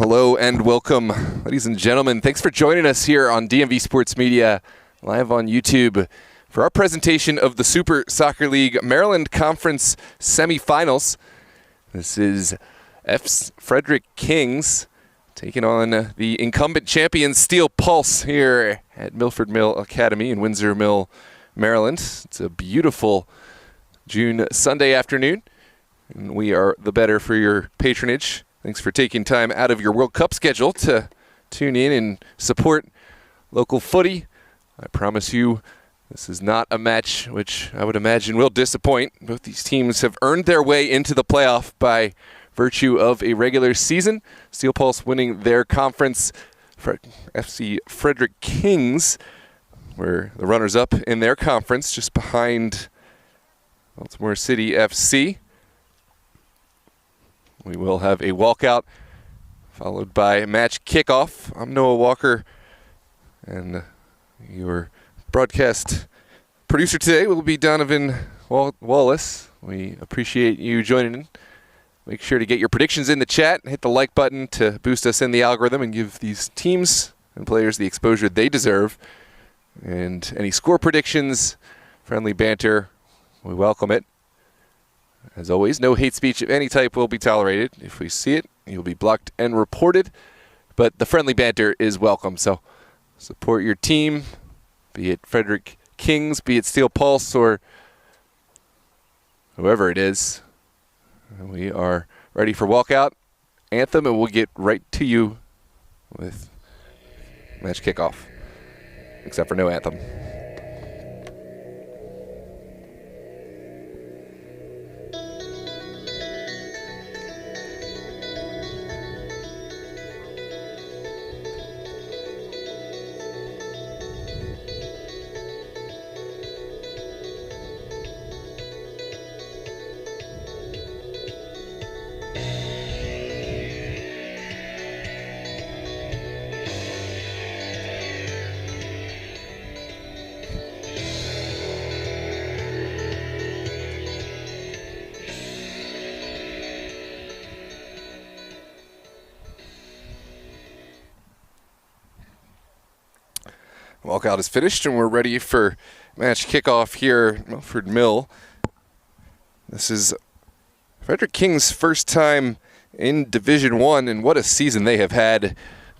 Hello and welcome, ladies and gentlemen. Thanks for joining us here on DMV Sports Media, live on YouTube, for our presentation of the Super Soccer League Maryland Conference semifinals. This is Frederick Kings taking on the incumbent champions Steel Pulse here at Milford Mill Academy in Windsor Mill, Maryland. It's a beautiful June Sunday afternoon, and we are the better for your patronage. Thanks for taking time out of your World Cup schedule to tune in and support local footy. I promise you this is not a match which I would imagine will disappoint. Both these teams have earned their way into the playoff by virtue of a regular season. Steel Pulse winning their conference. FC Frederick Kings were the runners-up in their conference, just behind Baltimore City FC. We will have a walkout followed by match kickoff. I'm Noah Walker, and your broadcast producer today will be Donovan Wallace. We appreciate you joining in. Make sure to get your predictions in the chat. Hit the like button to boost us in the algorithm and give these teams and players the exposure they deserve. And any score predictions, friendly banter, we welcome it. As always, no hate speech of any type will be tolerated. If we see it, you'll be blocked and reported. But the friendly banter is welcome. So support your team, be it Frederick Kings, be it Steel Pulse, or whoever it is. We are ready for walkout anthem, and we'll get right to you with match kickoff, except for no anthem. Walkout is finished, and we're ready for match kickoff here at Milford Mill. This is Frederick Kings' first time in Division I, and what a season they have had,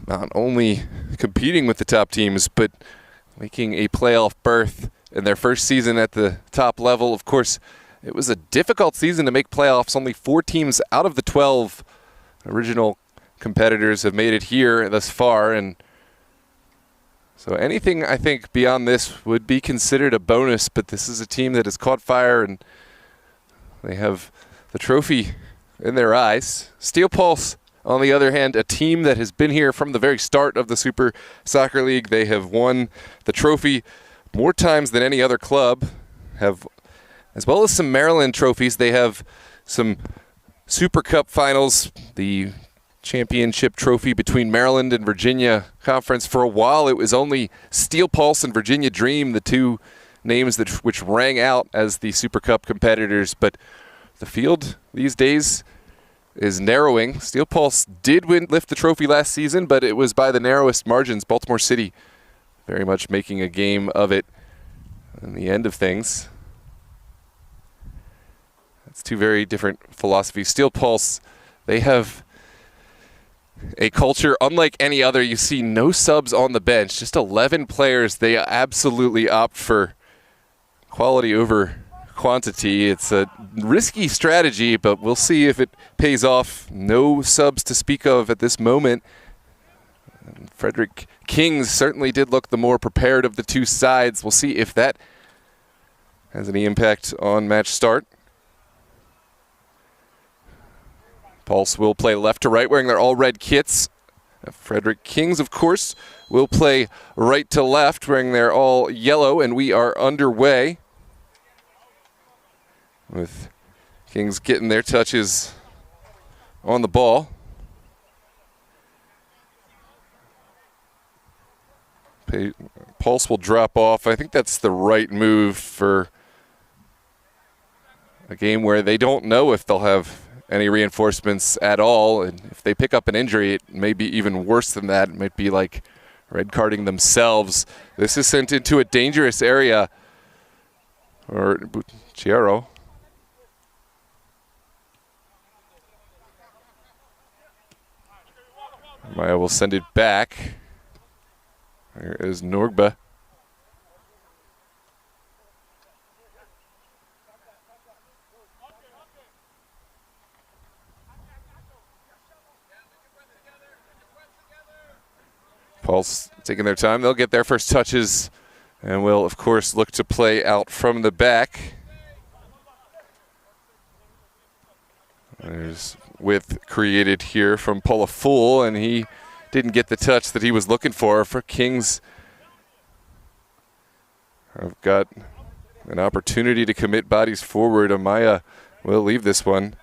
not only competing with the top teams, but making a playoff berth in their first season at the top level. Of course, it was a difficult season to make playoffs. Only 4 teams out of the 12 original competitors have made it here thus far, and so anything, I think, beyond this would be considered a bonus, but this is a team that has caught fire, and they have the trophy in their eyes. Steel Pulse, on the other hand, a team that has been here from the very start of the Super Soccer League. They have won the trophy more times than any other club, as well as some Maryland trophies. They have some Super Cup finals, the championship trophy between Maryland and Virginia Conference. For a while, it was only Steel Pulse and Virginia Dream, the two names which rang out as the Super Cup competitors. But the field these days is narrowing. Steel Pulse did lift the trophy last season, but it was by the narrowest margins. Baltimore City very much making a game of it in the end of things. That's two very different philosophies. Steel Pulse, they have a culture unlike any other. You see no subs on the bench, just 11 players. They absolutely opt for quality over quantity. It's a risky strategy, but we'll see if it pays off. No subs to speak of at this moment. And Frederick Kings certainly did look the more prepared of the two sides. We'll see if that has any impact on match start. Pulse will play left to right, wearing their all-red kits. Frederick Kings, of course, will play right to left, wearing their all-yellow, and we are underway with Kings getting their touches on the ball. Pulse will drop off. I think that's the right move for a game where they don't know if they'll have any reinforcements at all. And if they pick up an injury, it may be even worse than that. It might be like red carding themselves. This is sent into a dangerous area. Or Chiaro. Maya will send it back. There is Norgba. Pulse taking their time. They'll get their first touches and will, of course, look to play out from the back. There's width created here from Paula Fool, and he didn't get the touch that he was looking for. Kings have got an opportunity to commit bodies forward. Amaya will leave this one.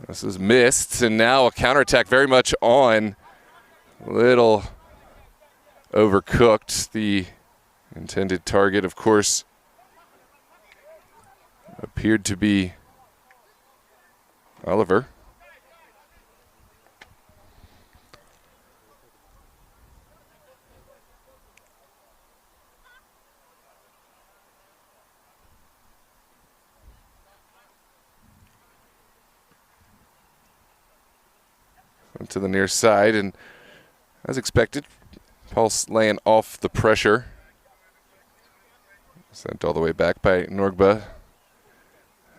This is missed, and now a counterattack very much on. A little overcooked. The intended target, of course, appeared to be Oliver. To the near side, and as expected, Pulse laying off the pressure. Sent all the way back by Norgba.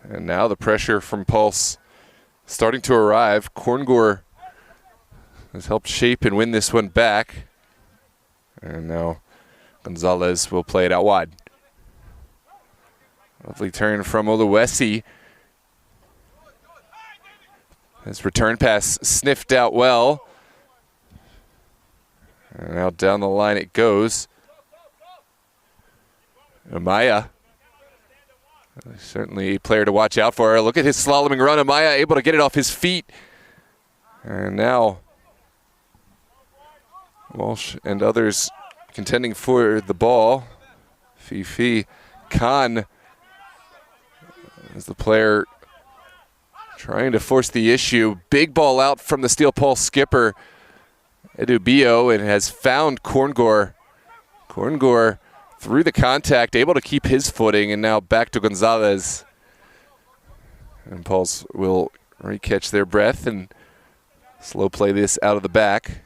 And now the pressure from Pulse starting to arrive. Korngor has helped shape and win this one back. And now Gonzalez will play it out wide. Lovely turn from Oluwesi. His return pass sniffed out well. And now down the line it goes. Amaya. Certainly a player to watch out for. Look at his slaloming run. Amaya able to get it off his feet. And now Walsh and others contending for the ball. Fifi Khan is the player trying to force the issue. Big ball out from the Steel Pulse skipper, Edubio, and has found Korngor. Korngor through the contact, able to keep his footing, and now back to Gonzalez. And Pulse will re-catch their breath and slow play this out of the back.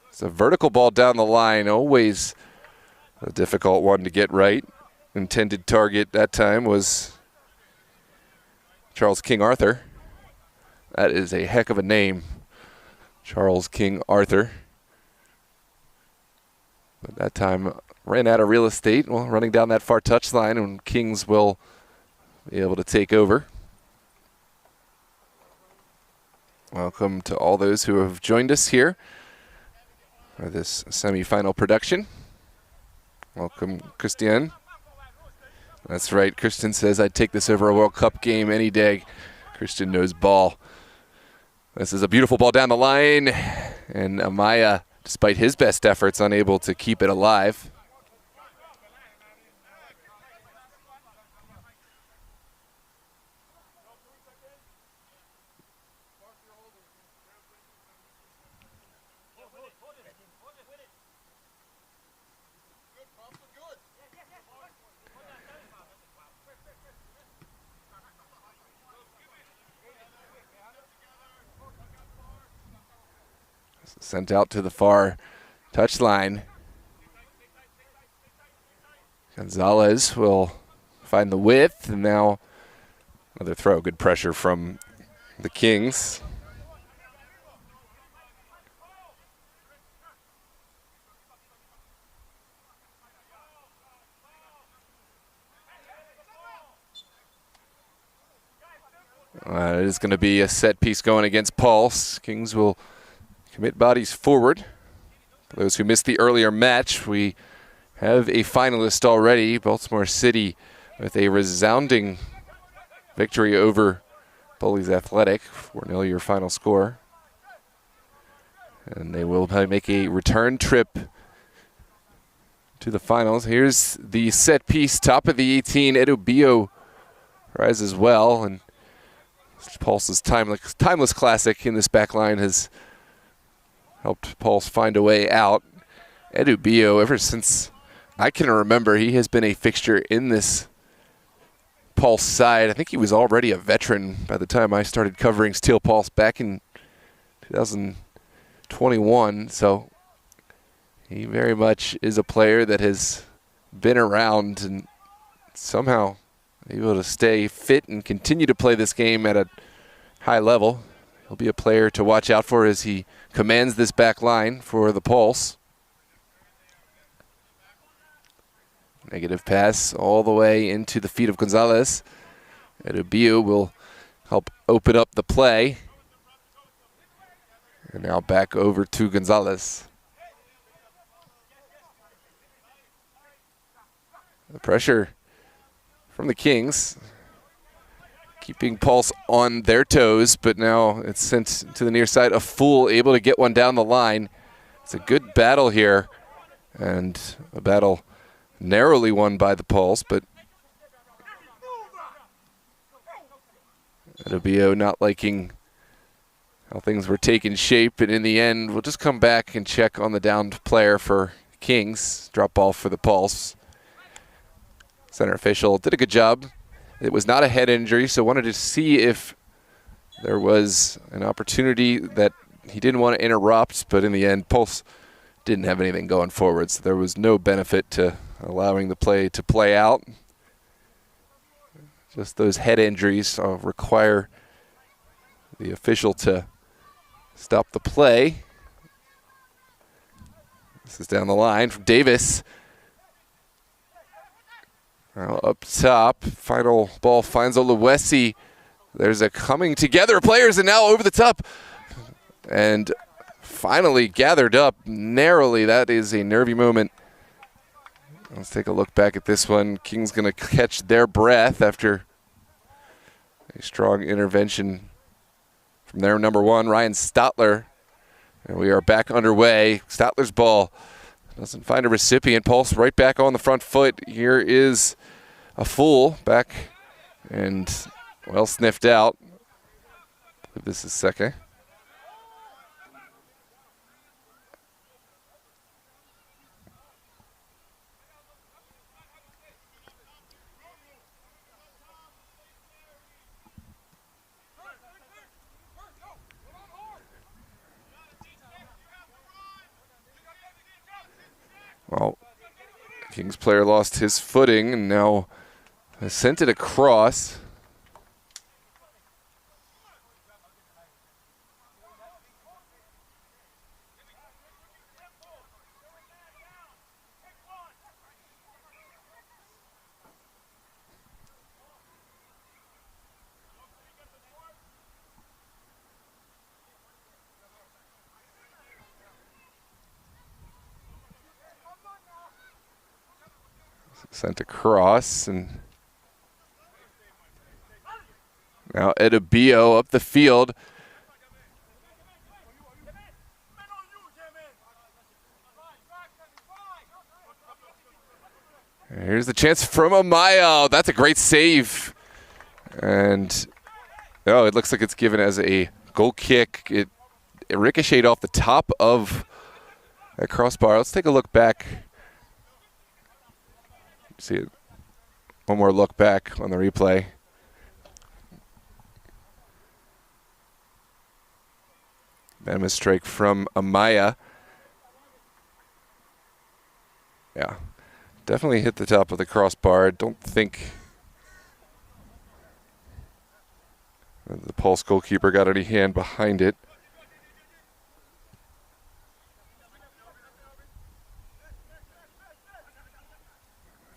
It's a vertical ball down the line, always a difficult one to get right. Intended target that time was Charles King Arthur. That is a heck of a name, Charles King Arthur. But that time ran out of real estate, well, running down that far touchline, and Kings will be able to take over. Welcome to all those who have joined us here for this semifinal production. Welcome, Christian. That's right, Christian says, I'd take this over a World Cup game any day. Christian knows ball. This is a beautiful ball down the line, and Amaya, despite his best efforts, unable to keep it alive. Sent out to the far touchline. Gonzalez will find the width, and now another throw. Good pressure from the Kings. It is going to be a set piece going against Pulse. Kings will commit bodies forward. For those who missed the earlier match, we have a finalist already, Baltimore City, with a resounding victory over Bullies Athletic. 4-0 your final score. And they will make a return trip to the finals. Here's the set piece, top of the 18. Edubio rises well, and Pulse's timeless classic in this back line has helped Pulse find a way out. Edubio, ever since I can remember, he has been a fixture in this Pulse side. I think he was already a veteran by the time I started covering Steel Pulse back in 2021, so he very much is a player that has been around and somehow able to stay fit and continue to play this game at a high level. He'll be a player to watch out for as he commands this back line for the Pulse. Negative pass all the way into the feet of Gonzalez. Edubio will help open up the play. And now back over to Gonzalez. The pressure from the Kings, keeping Pulse on their toes, but now it's sent to the near side. A Fool able to get one down the line. It's a good battle here, and a battle narrowly won by the Pulse, but Edubio not liking how things were taking shape, and in the end, we'll just come back and check on the downed player for Kings. Drop ball for the Pulse. Center official did a good job. It was not a head injury, so wanted to see if there was an opportunity that he didn't want to interrupt, but in the end, Pulse didn't have anything going forward, so there was no benefit to allowing the play to play out. Just those head injuries require the official to stop the play. This is down the line from Davis. Now up top, final ball finds Oluwesi. There's a coming together of players, and now over the top. And finally gathered up narrowly. That is a nervy moment. Let's take a look back at this one. King's going to catch their breath after a strong intervention from their number one, Ryan Stotler. And we are back underway. Stotler's ball doesn't find a recipient. Pulse right back on the front foot. Here is a Fool back and well sniffed out. I believe this is Seke. Well, Kings player lost his footing and now has sent it across. Sent across, and now Edubio up the field. And here's the chance from Amaya. That's a great save. And oh, it looks like it's given as a goal kick. It ricocheted off the top of that crossbar. Let's take a look back. See it. One more look back on the replay. Venomous strike from Amaya. Yeah, definitely hit the top of the crossbar. Don't think the Pulse goalkeeper got any hand behind it.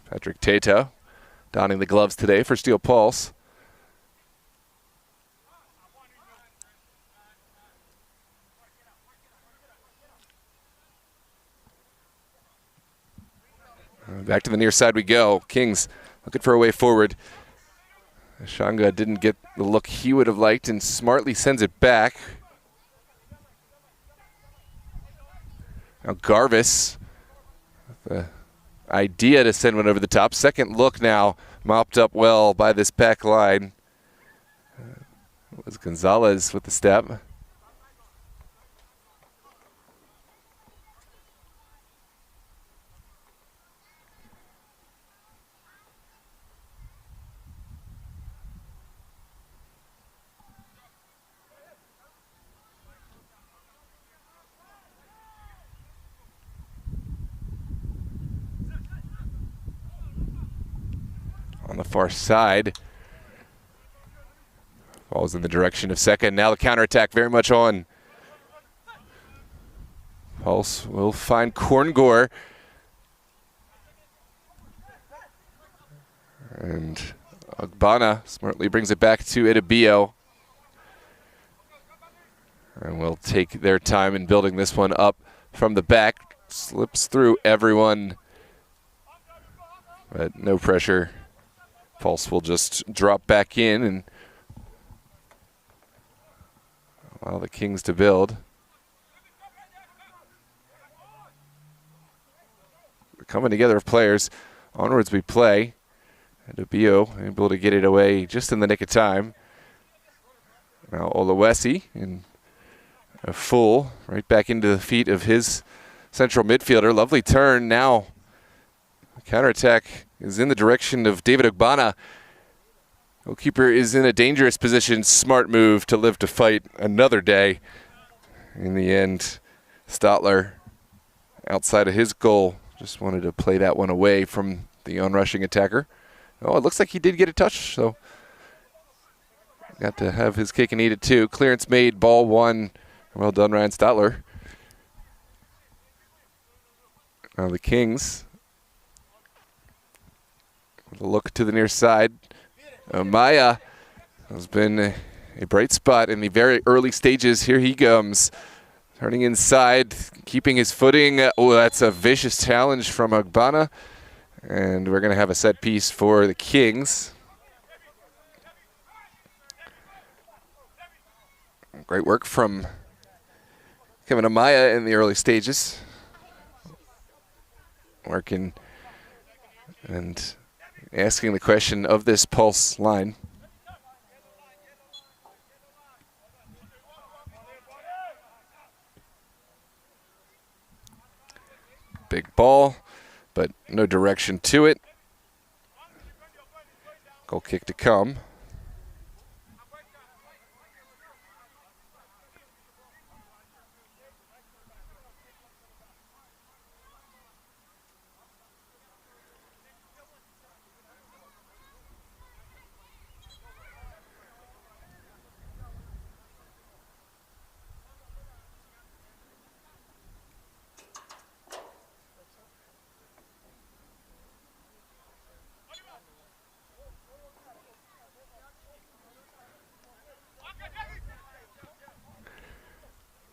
Patrick Tato donning the gloves today for Steel Pulse. Back to the near side we go. Kings looking for a way forward. Shanga didn't get the look he would have liked and smartly sends it back. Now Garvis, the idea to send one over the top. Second look now, mopped up well by this back line. It was Gonzalez with the step. On the far side. Falls in the direction of second. Now the counterattack very much on. Pulse will find Korngor. And Ogbonna smartly brings it back to Idabio. And will take their time in building this one up from the back. Slips through everyone, but no pressure. Pulse will just drop back in and allow the Kings to build. The coming together of players. Onwards we play. Idabio able to get it away just in the nick of time. Now Olawesi in a full right back into the feet of his central midfielder. Lovely turn now. Counterattack is in the direction of David Ogbonna. Goalkeeper is in a dangerous position. Smart move to live to fight another day. In the end, Stotler, outside of his goal, just wanted to play that one away from the onrushing attacker. Oh, it looks like he did get a touch, so got to have his cake and eat it too. Clearance made, ball won. Well done, Ryan Stotler. Now the Kings. With a look to the near side. Maya has been a bright spot in the very early stages. Here he comes. Turning inside, keeping his footing. Oh, that's a vicious challenge from Ogbonna. And we're going to have a set piece for the Kings. Great work from Kevin Amaya in the early stages. Working and asking the question of this Pulse line. Big ball, but no direction to it. Goal kick to come.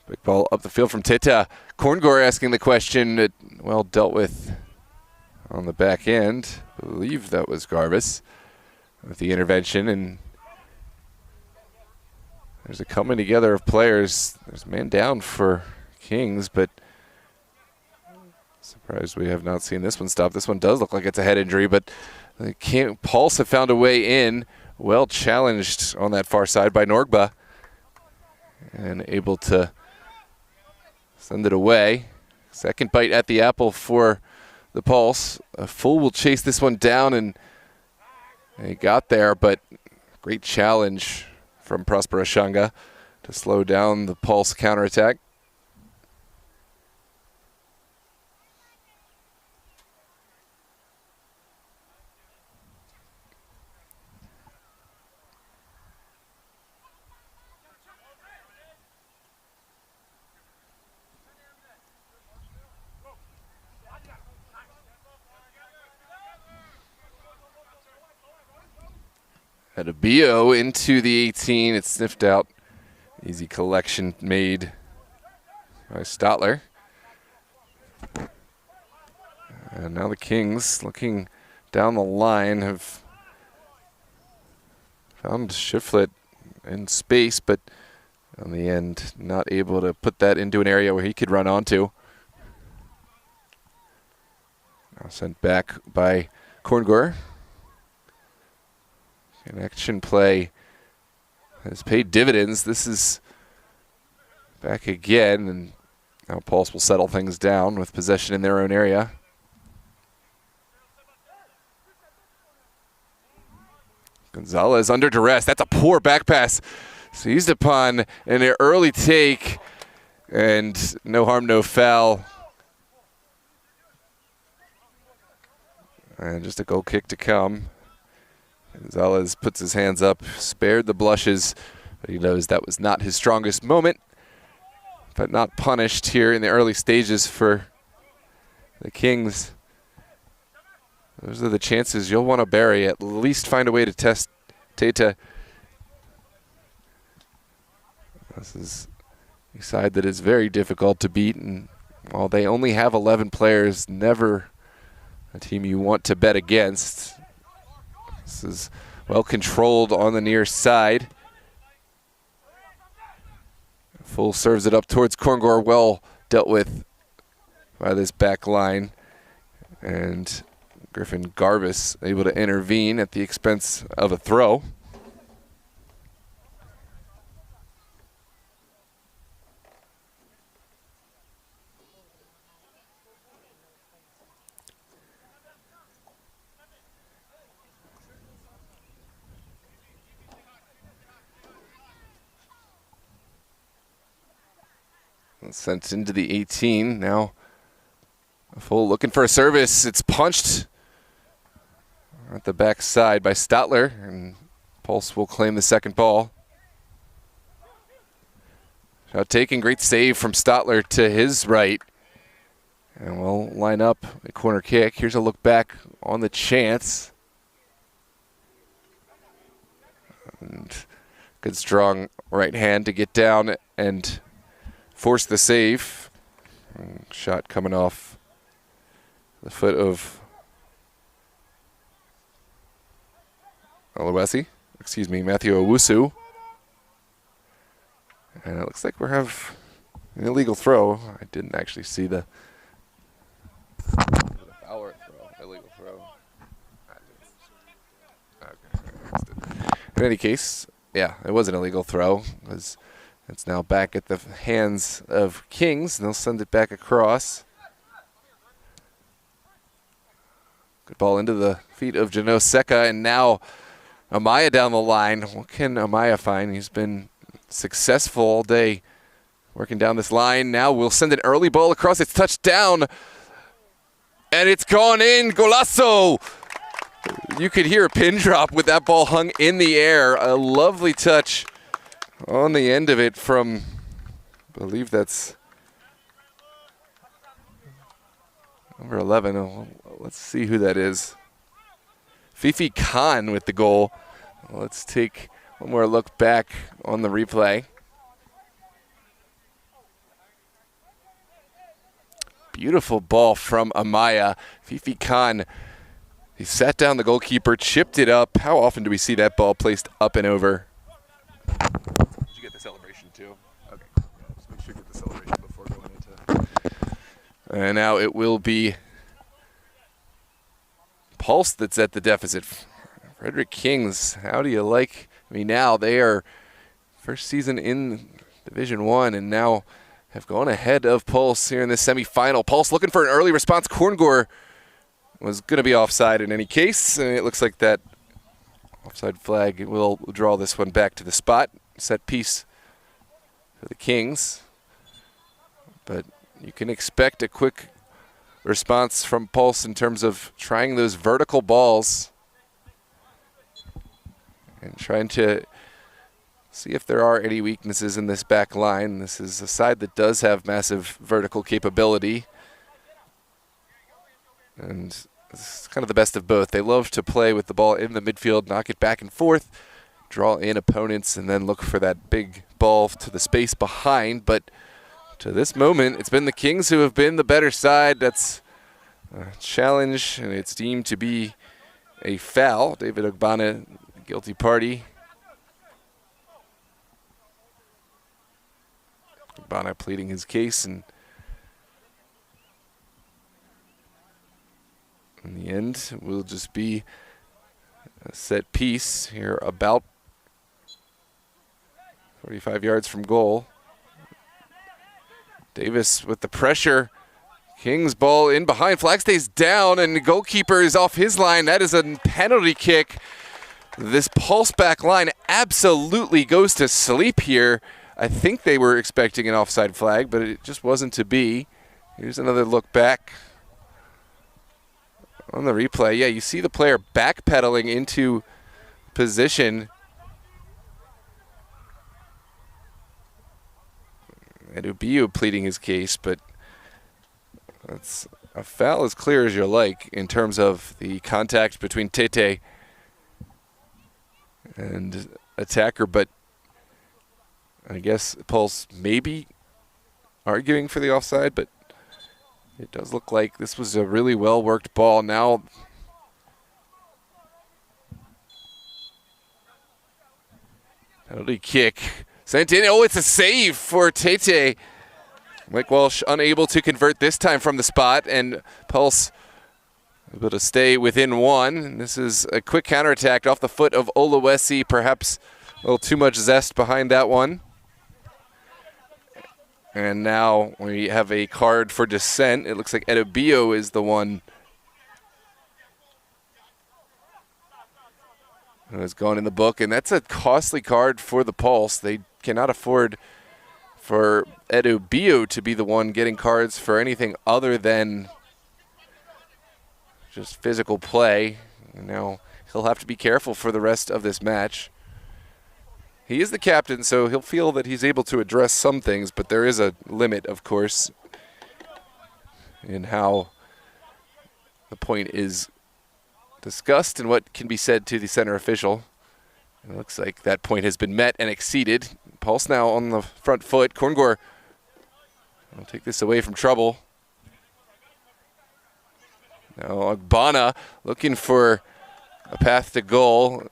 Big ball up the field from Tita. Korngor asking the question. Well dealt with on the back end. I believe that was Garvis with the intervention. And there's a coming together of players. There's a man down for Kings, but surprised we have not seen this one stop. This one does look like it's a head injury, but Pulse have found a way in. Well challenged on that far side by Norgba. And able to send it away. Second bite at the apple for the Pulse. A full will chase this one down, and he got there, but great challenge from Prosper Ashanga to slow down the Pulse counterattack. Idabio into the 18. It's sniffed out. Easy collection made by Stotler. And now the Kings, looking down the line, have Found Shiflet in space, but in the end, not able to put that into an area where he could run onto. Now sent back by Korngor. Connection play has paid dividends. This is back again, and now Pulse will settle things down with possession in their own area. Gonzalez under duress. That's a poor back pass. Seized upon in an early take, and no harm, no foul. And just a goal kick to come. Gonzalez puts his hands up, spared the blushes, but he knows that was not his strongest moment. But not punished here in the early stages for the Kings. Those are the chances you'll want to bury. At least find a way to test Tata. This is a side that is very difficult to beat, and while they only have 11 players, never a team you want to bet against. This is well controlled on the near side. Full serves it up towards Korngor, well dealt with by this back line. And Griffin Garbus able to intervene at the expense of a throw. Sent into the 18. Now Full looking for a service. It's punched at the backside by Stotler, and Pulse will claim the second ball. Shot taken, great save from Stotler to his right. And we'll line up a corner kick. Here's a look back on the chance. And good strong right hand to get down and force the save. And shot coming off the foot of Matthew Owusu. And it looks like we have an illegal throw. I didn't actually see the foul throw, illegal throw. Okay. In any case, yeah, it was an illegal throw. It's now back at the hands of Kings, and they'll send it back across. Good ball into the feet of Jano Seca, and now Amaya down the line. What can Amaya find? He's been successful all day working down this line. Now we'll send an early ball across. It's touched down, and it's gone in. Golazo! You could hear a pin drop with that ball hung in the air. A lovely touch on the end of it from, I believe that's number 11. Oh, let's see who that is. Fifi Khan with the goal. Let's take one more look back on the replay. Beautiful ball from Amaya. Fifi Khan, he sat down the goalkeeper, chipped it up. How often do we see that ball placed up and over? Did you get the celebration too? Okay, yeah, just make sure you get the celebration before going into. And now it will be Pulse that's at the deficit. Frederick Kings, how do you like? I mean, now they are first season in Division 1 and now have gone ahead of Pulse here in the semifinal. Pulse looking for an early response. Korngor was going to be offside in any case, and it looks like that offside flag will draw this one back to the spot. Set piece for the Kings. But you can expect a quick response from Pulse in terms of trying those vertical balls and trying to see if there are any weaknesses in this back line. This is a side that does have massive vertical capability. And it's kind of the best of both. They love to play with the ball in the midfield, knock it back and forth, draw in opponents, and then look for that big ball to the space behind. But to this moment, it's been the Kings who have been the better side. That's a challenge, and it's deemed to be a foul. David Ogbonna, guilty party. Bana pleading his case, and in the end, it will just be a set piece here about 45 yards from goal. Davis with the pressure. King's ball in behind. Flag stays down, and the goalkeeper is off his line. That is a penalty kick. This pulse back line absolutely goes to sleep here. I think they were expecting an offside flag, but it just wasn't to be. Here's another look back on the replay. Yeah, you see the player backpedaling into position. Edubiu pleading his case, but that's a foul as clear as you like in terms of the contact between Tete and attacker, but I guess Pulse maybe arguing for the offside, but it does look like this was a really well-worked ball. Now penalty kick sent in. Oh, it's a save for Tete. Mike Walsh unable to convert this time from the spot, and Pulse able to stay within one. And this is a quick counterattack off the foot of Oluwesi. Perhaps a little too much zest behind that one. And now we have a card for dissent. It looks like Edobio is the one who has gone in the book, and that's a costly card for the Pulse. They cannot afford for Edobio to be the one getting cards for anything other than just physical play. And now he'll have to be careful for the rest of this match. He is the captain, so he'll feel that he's able to address some things, but there is a limit, of course, in how the point is discussed and what can be said to the center official. It looks like that point has been met and exceeded. Pulse now on the front foot. Korngor will take this away from trouble. Now Agbana looking for a path to goal.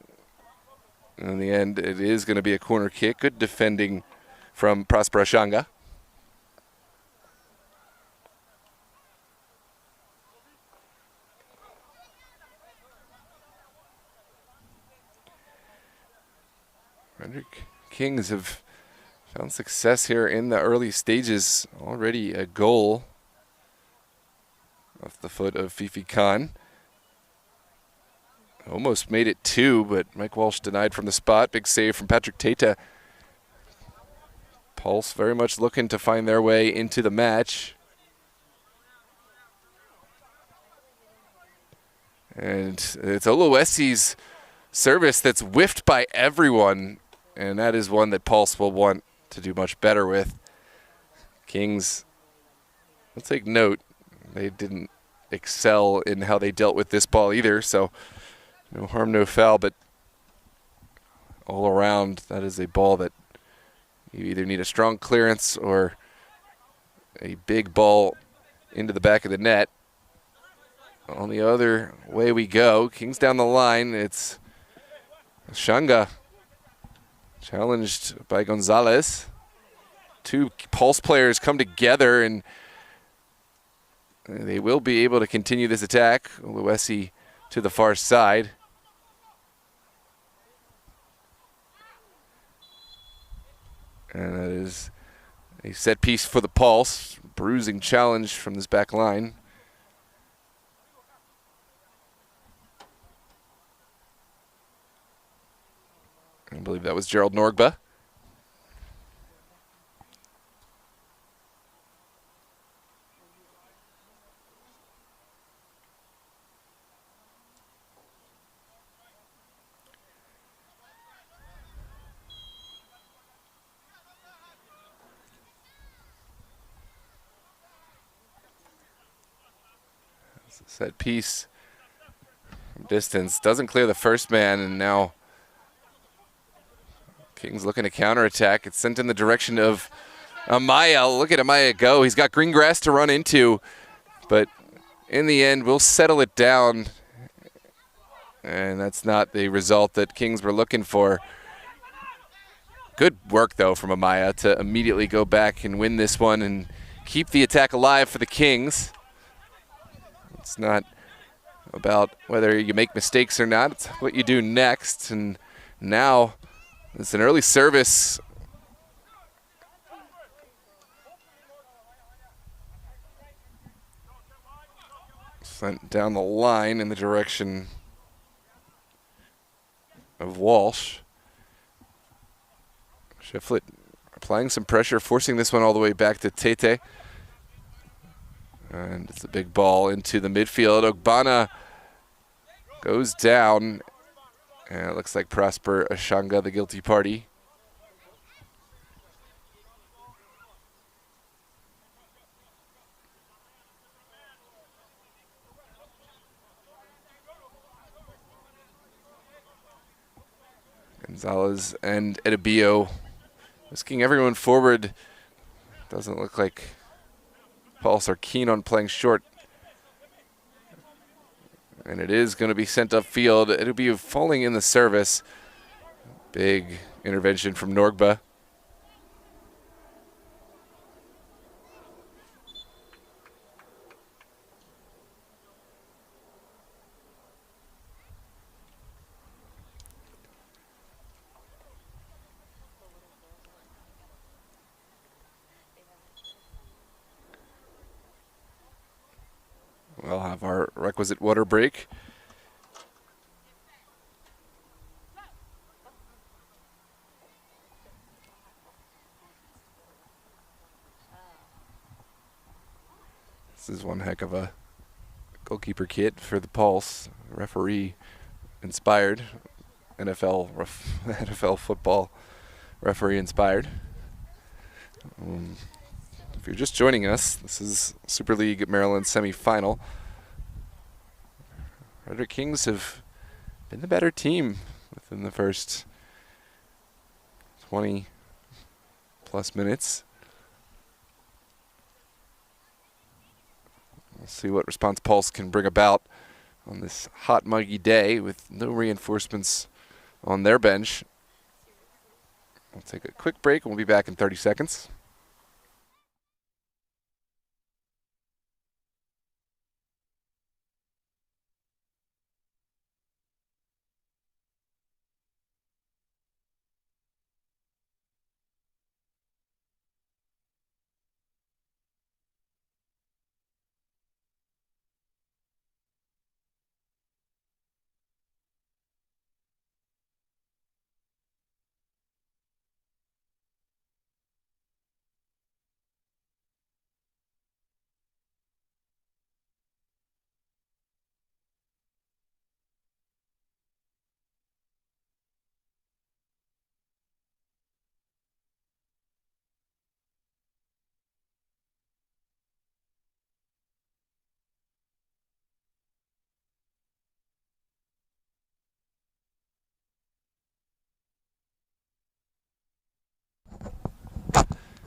In the end, it is going to be a corner kick. Good defending from Prosper Ashanga. Frederick Kings have found success here in the early stages. Already a goal off the foot of Fifi Khan. Almost made it two, but Mike Walsh denied from the spot. Big save from Patrick Teta. Pulse very much looking to find their way into the match. And it's Oluwesi's service that's whiffed by everyone, and that is one that Pulse will want to do much better with. Kings, we'll take note, they didn't excel in how they dealt with this ball either, so no harm, no foul, but all around, that is a ball that you either need a strong clearance or a big ball into the back of the net. On the other way we go. Kings down the line. It's Shanga challenged by Gonzalez. Two Pulse players come together, and they will be able to continue this attack. Oluwesi to the far side. And that is a set piece for the Pulse. Bruising challenge from this back line. I believe that was Gerald Norgba. Set piece from distance. Doesn't clear the first man, and now Kings looking to counterattack. It's sent in the direction of Amaya. Look at Amaya go. He's got green grass to run into, but in the end, we'll settle it down. And that's not the result that Kings were looking for. Good work, though, from Amaya to immediately go back and win this one and keep the attack alive for the Kings. It's not about whether you make mistakes or not. It's what you do next. And now it's an early service. Sent down the line in the direction of Walsh. Shiflett applying some pressure, forcing this one all the way back to Tete. And it's a big ball into the midfield. Ogbonna goes down. And it looks like Prosper Ashanga, the guilty party. Gonzalez and Edibio whisking everyone forward. Doesn't look like Pulse are keen on playing short. And it is going to be sent upfield. It'll be falling in the service. Big intervention from Norgba. We'll have our requisite water break. This is one heck of a goalkeeper kit for the Pulse. Referee inspired. NFL football referee inspired. If you're just joining us, this is Super League Maryland semifinal. Frederick Kings have been the better team within the first 20 plus minutes. We'll see what response Pulse can bring about on this hot, muggy day with no reinforcements on their bench. We'll take a quick break and we'll be back in 30 seconds.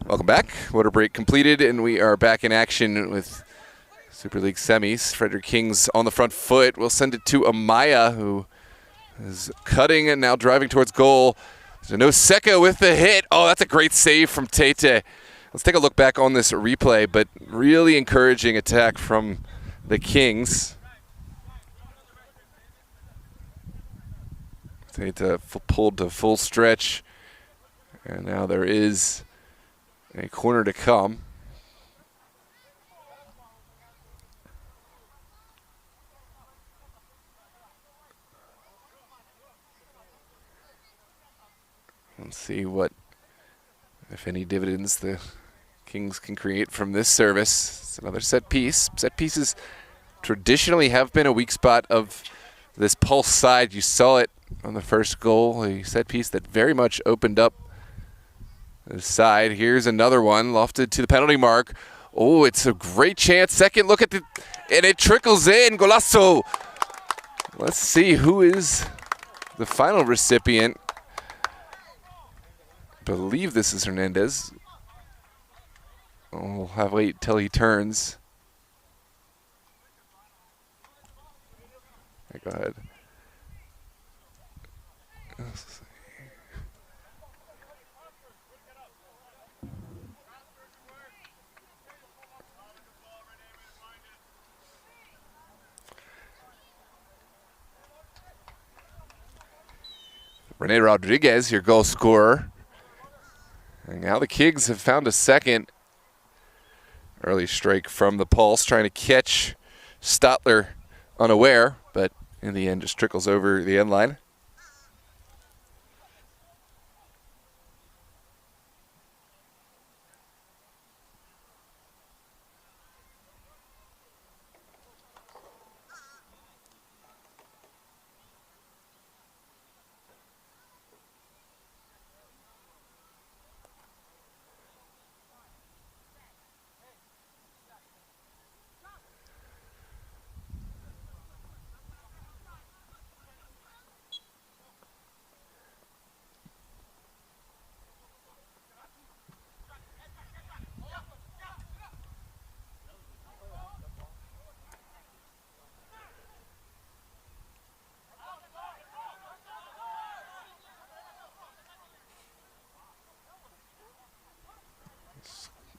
Welcome back. Water break completed, and we are back in action with Super League semis. Frederick Kings on the front foot. We'll send it to Amaya, who is cutting and now driving towards goal. Noseka with the hit. Oh, that's a great save from Tete. Let's take a look back on this replay, but really encouraging attack from the Kings. Tete pulled to full stretch, and now there is a corner to come. Let's see what, if any, dividends the Kings can create from this service. It's another set piece. Set pieces traditionally have been a weak spot of this Pulse side. You saw it on the first goal, a set piece that very much opened up the side. Here's another one, lofted to the penalty mark. Oh, it's a great chance. Second look at the, and it trickles in. Golazo. Let's see who is the final recipient. I believe this is Hernandez. We'll have to wait till he turns. Okay, go ahead. Rene Rodriguez, your goal scorer. And now the Kings have found a second. Early strike from the Pulse, trying to catch Stotler unaware, but in the end just trickles over the end line.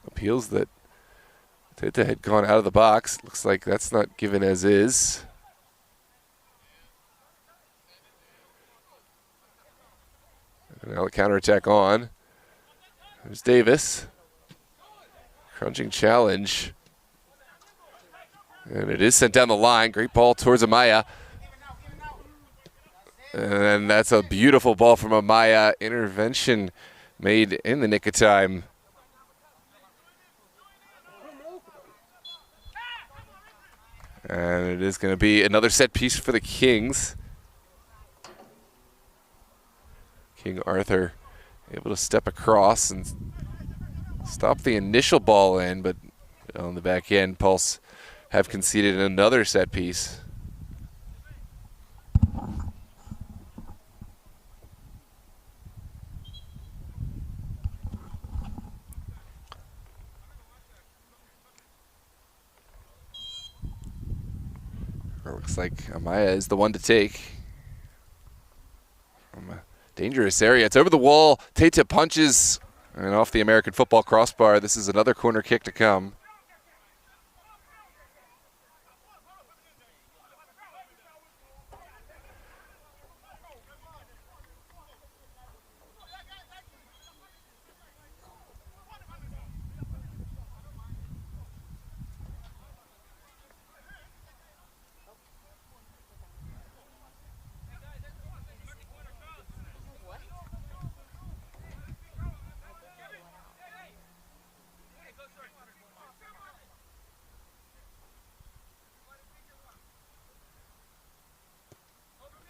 Appeals that Teta had gone out of the box. Looks like that's not given as is. And now the counterattack on. There's Davis. Crunching challenge. And it is sent down the line. Great ball towards Amaya. And that's a beautiful ball from Amaya. Intervention made in the nick of time. And it is going to be another set piece for the Kings. King Arthur able to step across and stop the initial ball in, but on the back end, Pulse have conceded another set piece. It looks like Amaya is the one to take. From a dangerous area. It's over the wall. Teta punches and off the American football crossbar. This is another corner kick to come.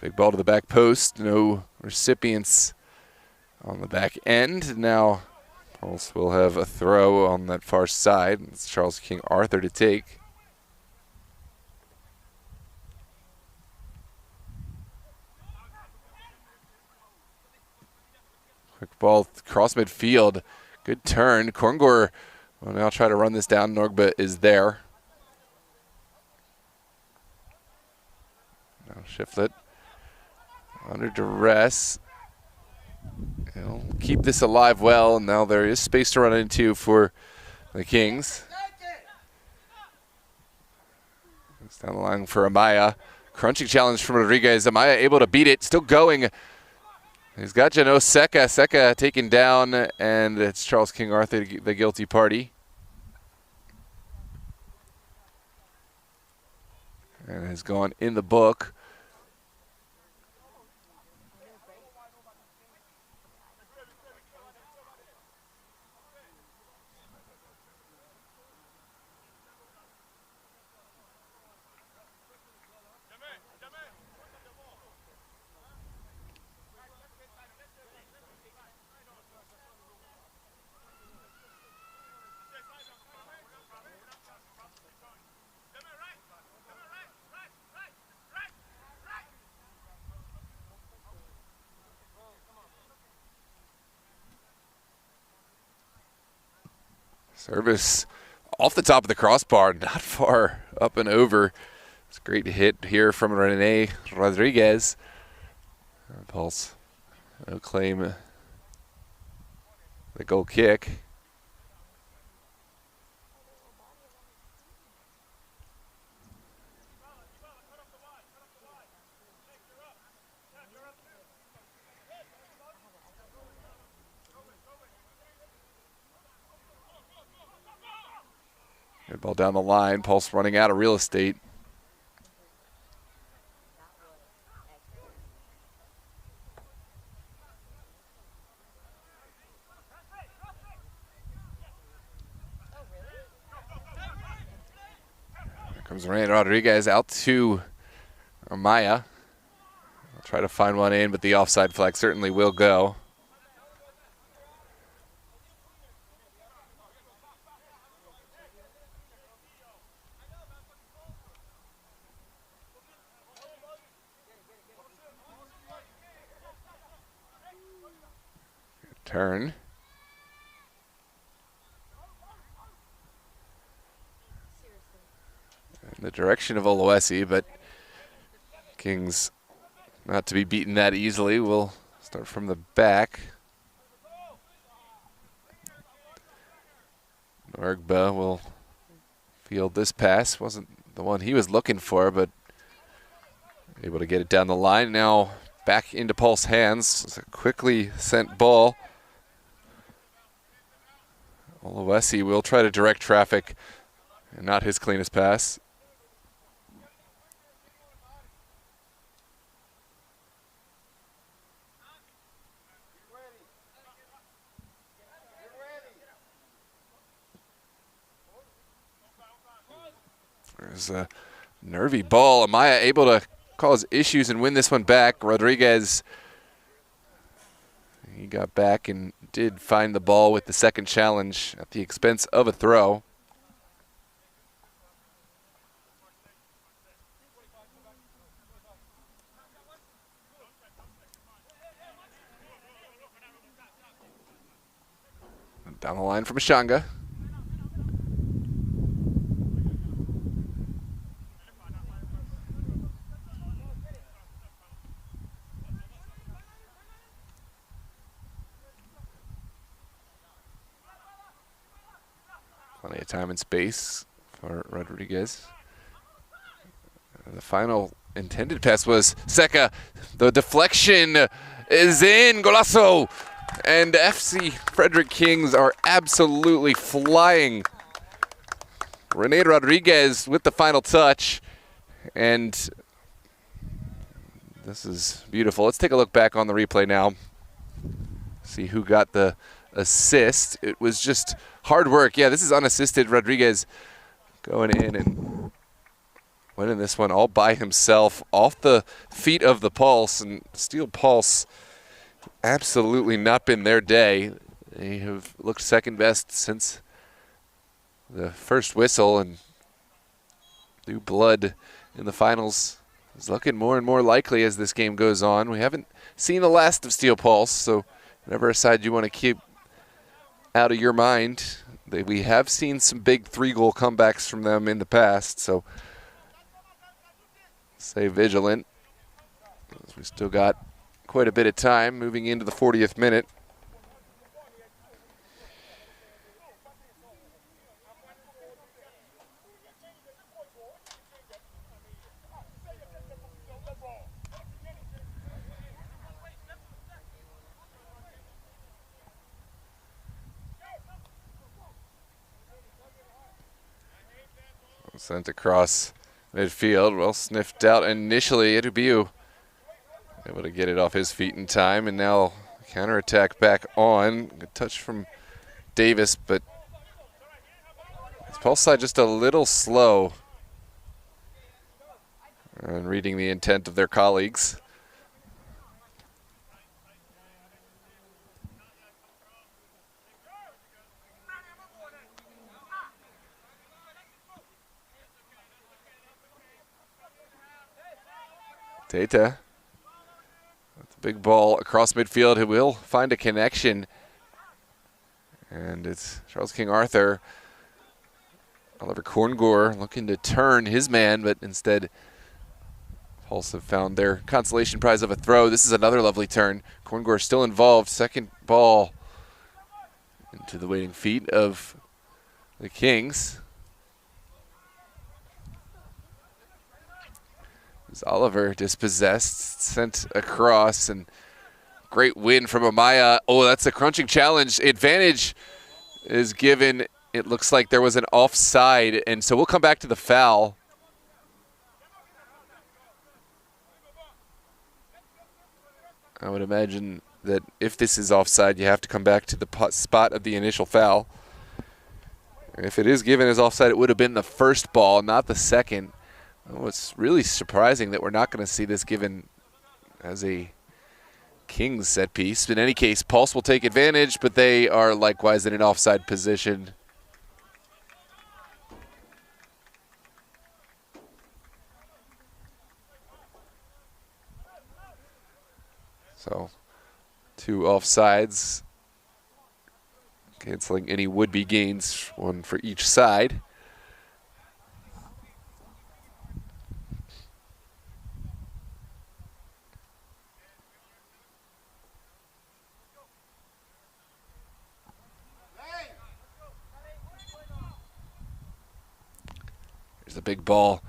Big ball to the back post. No recipients on the back end. Now Pulse will have a throw on that far side. It's Charles King Arthur to take. Quick ball across midfield. Good turn. Korngor will now try to run this down. Norgba is there. Now Shiflet under duress. He'll keep this alive well, and now there is space to run into for the Kings. It's down the line for Amaya. Crunching challenge from Rodriguez. Amaya able to beat it. Still going. He's got Jano Seca. Seca taken down, and it's Charles King Arthur, the guilty party. And has gone in the book. Service off the top of the crossbar, not far up and over. It's a great hit here from Rene Rodriguez. Pulse no claim the goal kick. Ball down the line. Pulse running out of real estate. Here comes René Rodriguez out to Amaya. I'll try to find one in, but the offside flag certainly will go. Turn. In the direction of Oluwesi, but Kings not to be beaten that easily. We'll start from the back. Norgba will field this pass. Wasn't the one he was looking for, but able to get it down the line. Now back into Pulse hands. It's a quickly sent ball. Oluwesi will try to direct traffic, and not his cleanest pass. There's a nervy ball. Amaya able to cause issues and win this one back. Rodriguez, he got back and did find the ball with the second challenge at the expense of a throw. Down the line from Ashanga. Plenty of time and space for Rodriguez. The final intended pass was Seca. The deflection is in. Golazo! And FC Frederick Kings are absolutely flying. René Rodriguez with the final touch. And this is beautiful. Let's take a look back on the replay now. See who got the assist. It was just hard work. Yeah, this is unassisted. Rodriguez going in and winning this one all by himself off the feet of the Pulse. And Steel Pulse absolutely not been their day. They have looked second best since the first whistle, and new blood in the finals is looking more and more likely as this game goes on. We haven't seen the last of Steel Pulse, so whatever side you want to keep out of your mind, we have seen some big 3-goal comebacks from them in the past, so stay vigilant. We still got quite a bit of time moving into the 40th minute. Sent across midfield, well sniffed out initially. Edubiu able to get it off his feet in time, and now counterattack back on. Good touch from Davis, but his Pulse side just a little slow in reading the intent of their colleagues. Teta. Big ball across midfield. He will find a connection. And it's Charles King Arthur. Oliver Korngor looking to turn his man, but instead Pulse have found their consolation prize of a throw. This is another lovely turn. Korngor still involved. Second ball into the waiting feet of the Kings. Oliver dispossessed, sent across, and great win from Amaya. Oh, that's a crunching challenge. Advantage is given it looks like there was an offside, and so we'll come back to the foul. I would imagine that if this is offside, you have to come back to the spot of the initial foul. If it is given as offside, it would have been the first ball, not the second. Oh, it's really surprising that we're not going to see this given as a Kings set piece. In any case, Pulse will take advantage, but they are likewise in an offside position. So, 2 offsides, canceling any would-be gains, 1 for each side. There's a big ball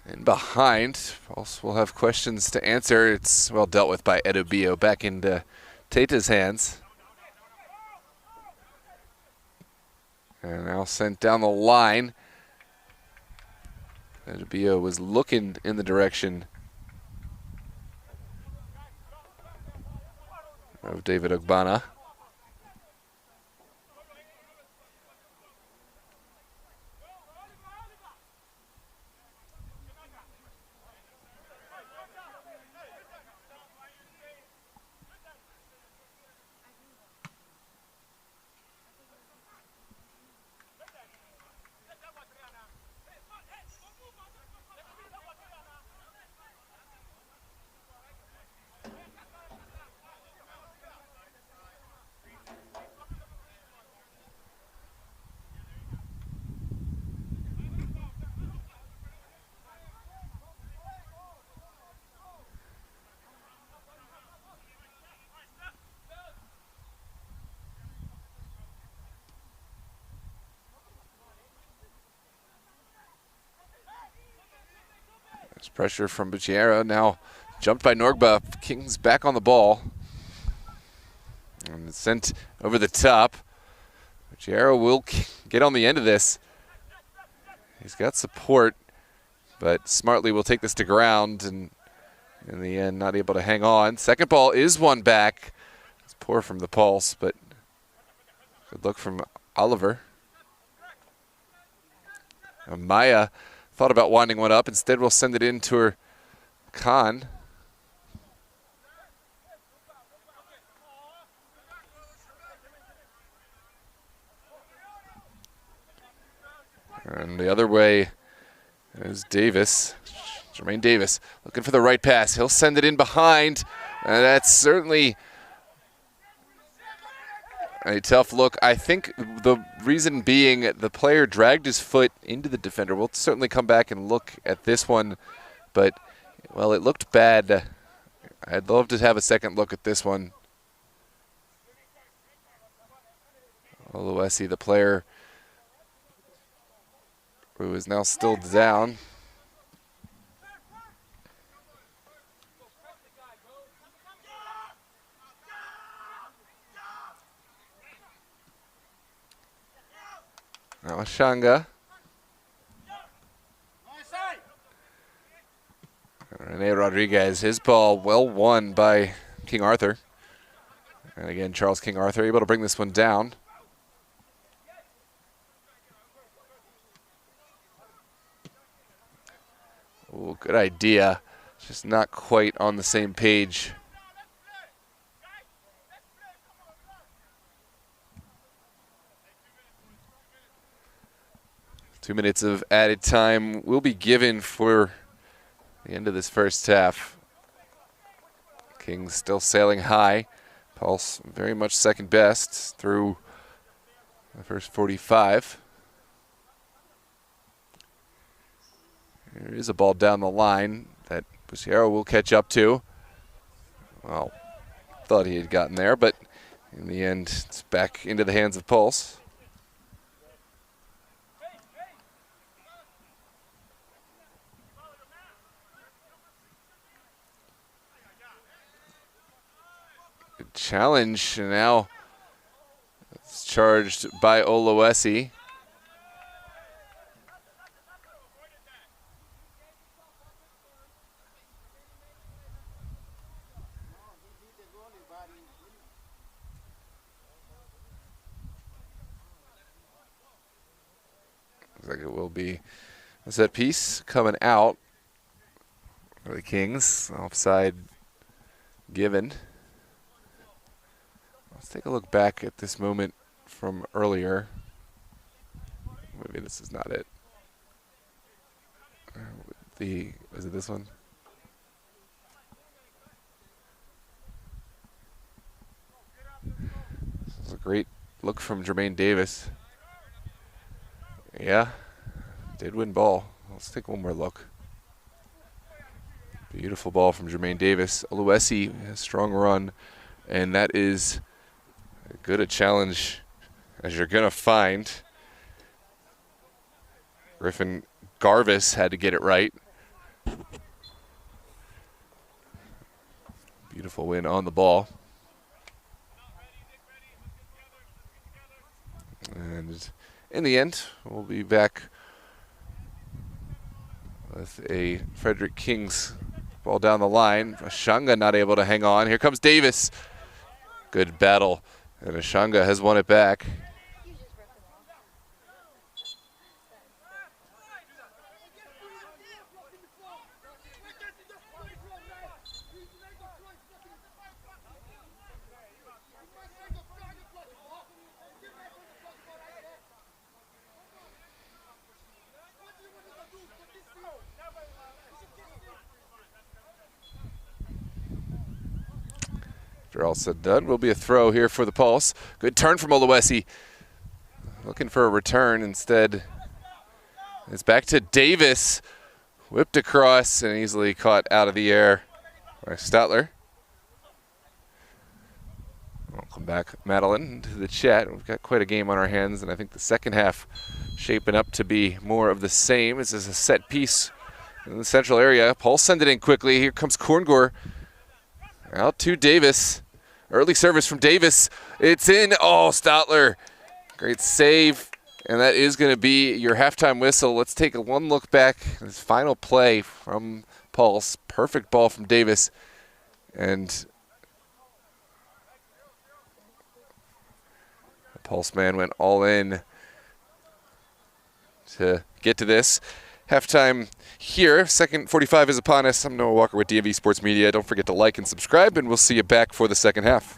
in behind. Pulse will have questions to answer. It's well dealt with by Edobio. Back into Tata's hands. And now sent down the line. Edobio was looking in the direction of David Ogbonna. There's pressure from Buchiera. Now jumped by Norgba. Kings back on the ball. And it's sent over the top. Buchiera will get on the end of this. He's got support, but smartly will take this to ground, and in the end not able to hang on. Second ball is one back. It's poor from the Pulse, but good look from Oliver. Maya thought about winding one up. Instead, we'll send it in to her Khan. And the other way is Davis. Jermaine Davis looking for the right pass. He'll send it in behind. And that's certainly a tough look. I think the reason being the player dragged his foot into the defender. We'll certainly come back and look at this one, but, well, it looked bad. I'd love to have a second look at this one. Oluwesi, the player who is now still down. Now Ashanga. Rene Rodriguez, his ball well won by King Arthur. And again, Charles King Arthur able to bring this one down. Ooh, good idea. Just not quite on the same page. Two minutes of added time will be given for the end of this first half. Kings still sailing high. Pulse very much second best through the first 45. There is a ball down the line that Buchiera will catch up to. Well, thought he had gotten there, but in the end, it's back into the hands of Pulse. Good challenge, and now It's charged by Oluwesi. Looks like it will be a set piece coming out for the Kings. Offside given. Let's take a look back at this moment from earlier. Maybe this is not it. Is it this one? This is a great look from Jermaine Davis. Yeah, did win ball. Let's take one more look. Beautiful ball from Jermaine Davis. Oluwesi, a strong run, and that is as good a challenge as you're going to find. Griffin Garvis had to get it right. Beautiful win on the ball. And in the end, we'll be back with a Frederick Kings ball down the line. Ashanga not able to hang on. Here comes Davis. Good battle. And Ashanga has won it back. After all said and done, will be a throw here for the Pulse. Good turn from Oluwesi. Looking for a return instead. It's back to Davis. Whipped across and easily caught out of the air by Statler. Welcome back, Madeline, to the chat. We've got quite a game on our hands, and I think the second half shaping up to be more of the same. This is a set piece in the central area. Pulse send it in quickly. Here comes Korngor. Out to Davis. Early service from Davis. It's in. Oh, Statler. Great save. And that is going to be your halftime whistle. Let's take one look back. This final play from Pulse. Perfect ball from Davis. And the Pulse man went all in to get to this. Halftime here. Second 45 is upon us. I'm Noah Walker with DMV Sports Media. Don't forget to like and subscribe, and we'll see you back for the second half.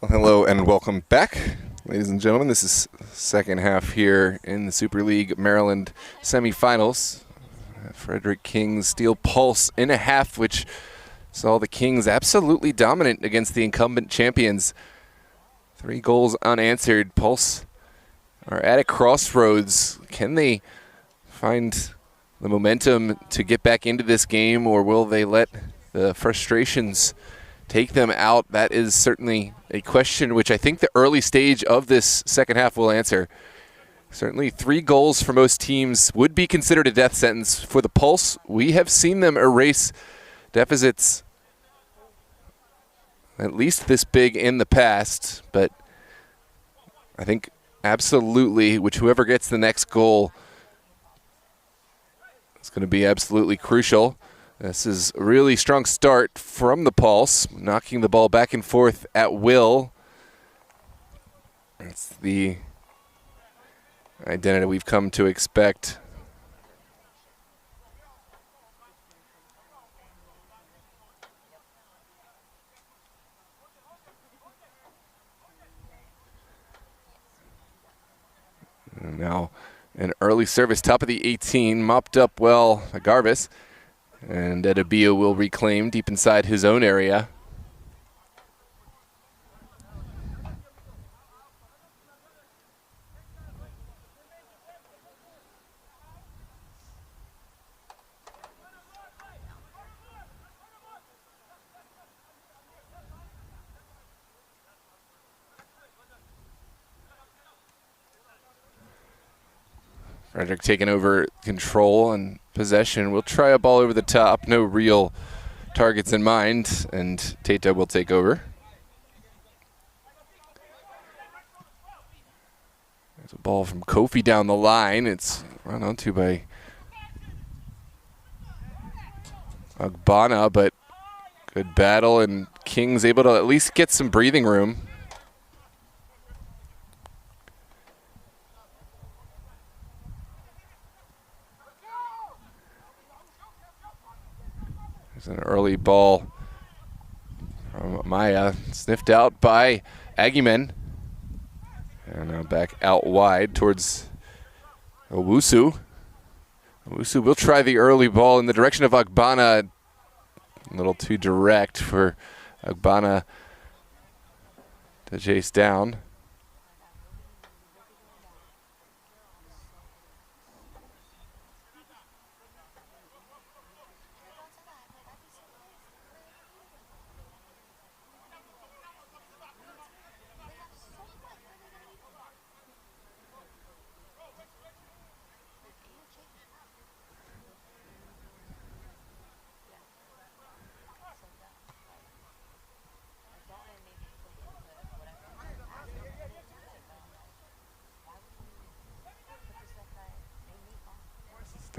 Well, hello and welcome back, ladies and gentlemen. This is second half here in the Super League Maryland semifinals. Frederick Kings Steel Pulse in a half, which saw the Kings absolutely dominant against the incumbent champions. 3 goals unanswered. Pulse are at a crossroads. Can they find the momentum to get back into this game, or will they let the frustrations take them out? That is certainly a question which I think the early stage of this second half will answer. Certainly 3 goals for most teams would be considered a death sentence. For the Pulse, we have seen them erase deficits at least this big in the past, but I think absolutely, whoever gets the next goal is going to be absolutely crucial. This is a really strong start from the Pulse, knocking the ball back and forth at will. That's the identity we've come to expect. And now an early service, top of the 18, mopped up well by Garvis. And Edabio will reclaim deep inside his own area. Frederick taking over control and possession. We'll try a ball over the top. No real targets in mind, and Tata will take over. There's a ball from Kofi down the line. It's run onto by Agbana, but good battle, and King's able to at least get some breathing room. There's an early ball from Maya, sniffed out by Aguimen. And now back out wide towards Owusu. Owusu will try the early ball in the direction of Agbana. A little too direct for Agbana to chase down.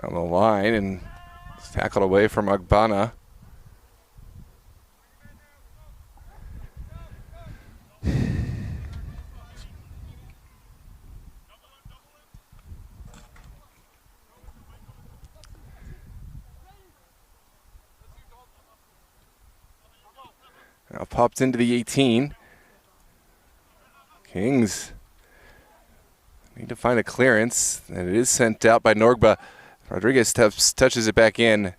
Down the line and it's tackled away from Agbana. Now popped into the 18. Kings need to find a clearance, and it is sent out by Norgba. Rodriguez touches it back in.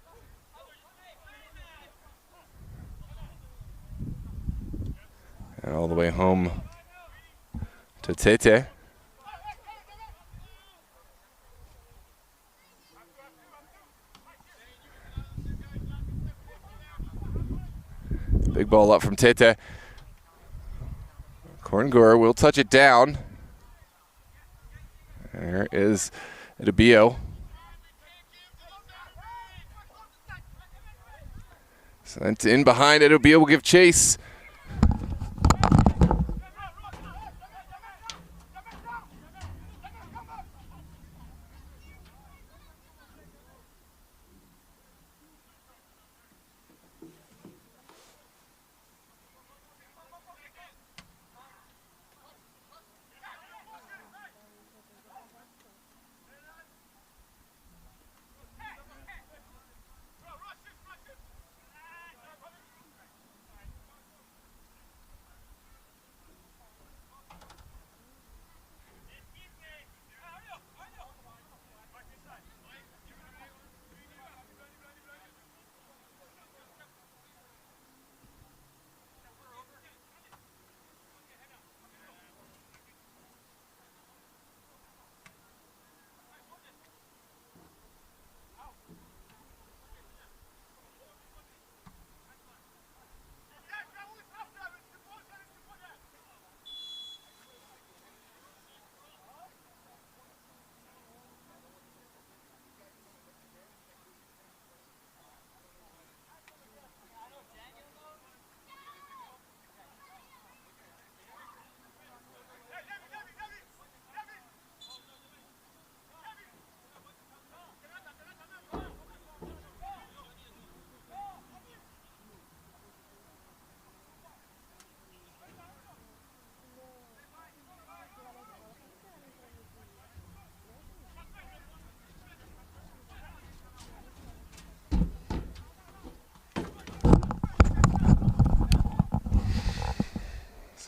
And all the way home to Tete. Big ball up from Tete. Korngor will touch it down. There is Edabio. Sent in behind, Edabio will give chase.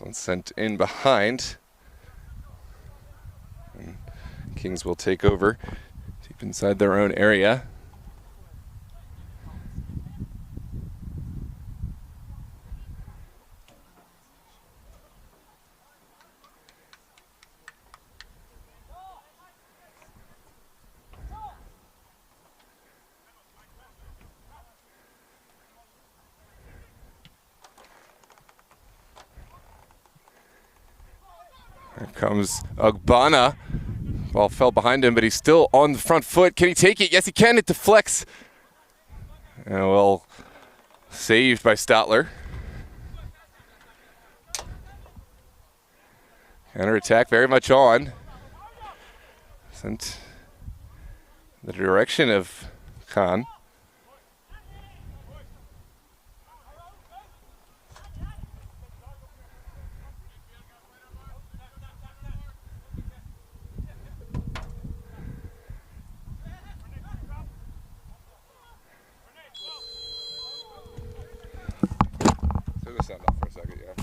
One sent in behind. And Kings will take over deep inside their own area. Here comes Ogbonna. Ball fell behind him, but he's still on the front foot. Can he take it? Yes, he can. It deflects. And well, saved by Stotler. Counter attack very much on. Sent the direction of Khan. Turn the sound off for a second, yeah.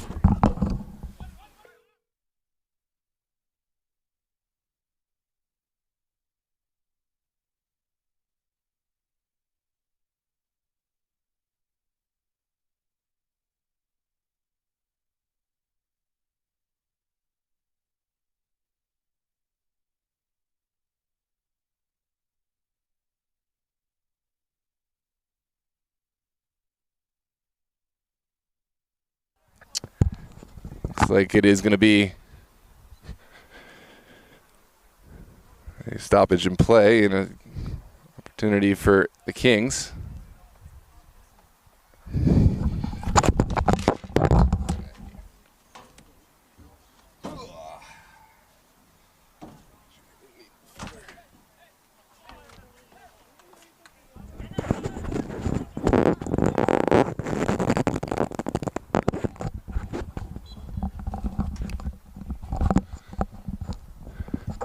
Looks like it is going to be a stoppage in play and an opportunity for the Kings.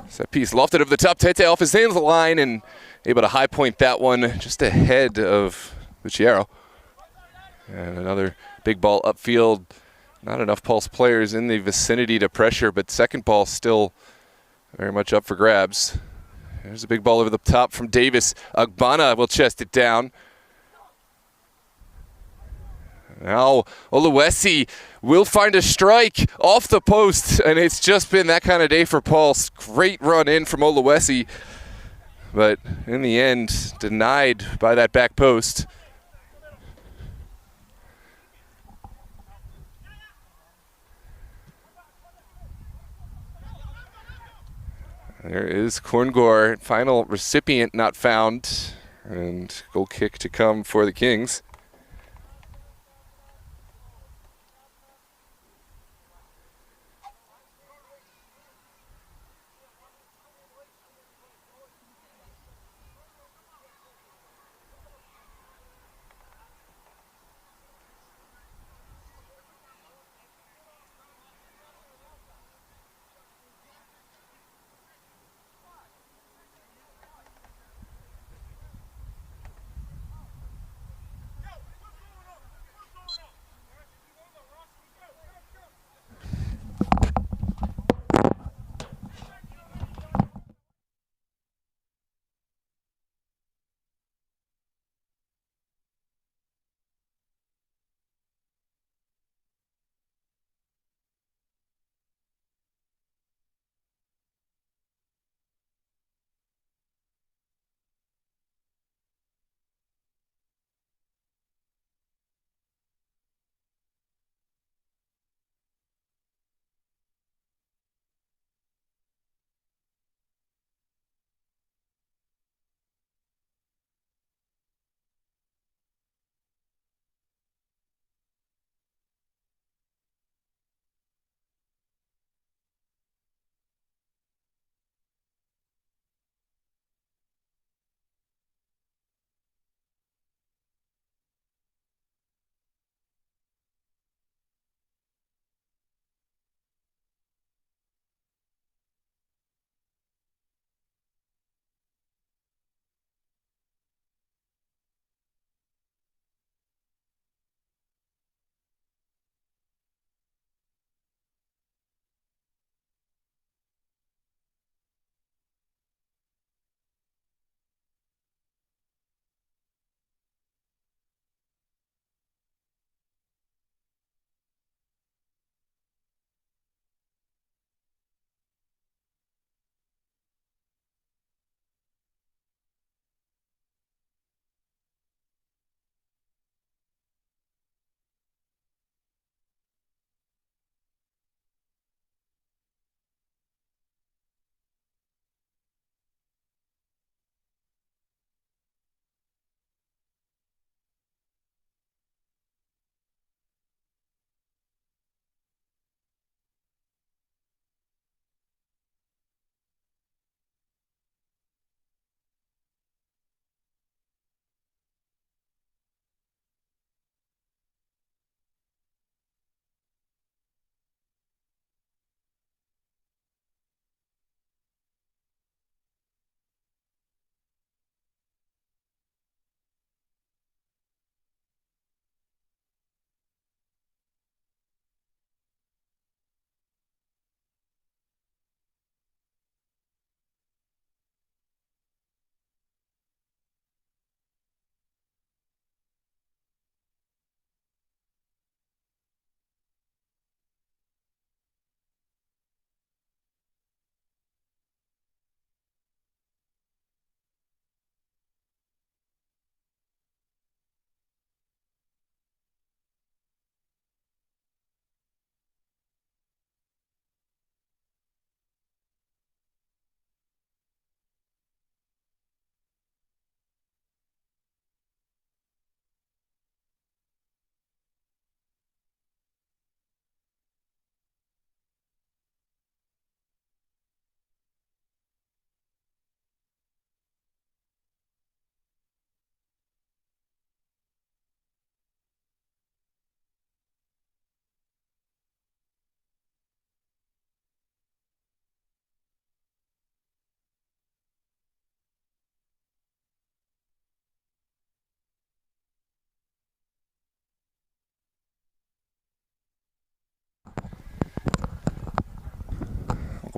Set piece lofted over the top, Tete off his hands the line and able to high point that one just ahead of Bucciero. And another big ball upfield. Not enough Pulse players in the vicinity to pressure, but second ball still very much up for grabs. There's a big ball over the top from Davis. Ogbonna will chest it down. Now Oluwesi will find a strike off the post, and it's just been that kind of day for Pulse. Great run in from Oluwesi, but in the end denied by that back post. There is Korngor, final recipient not found, and goal kick to come for the Kings.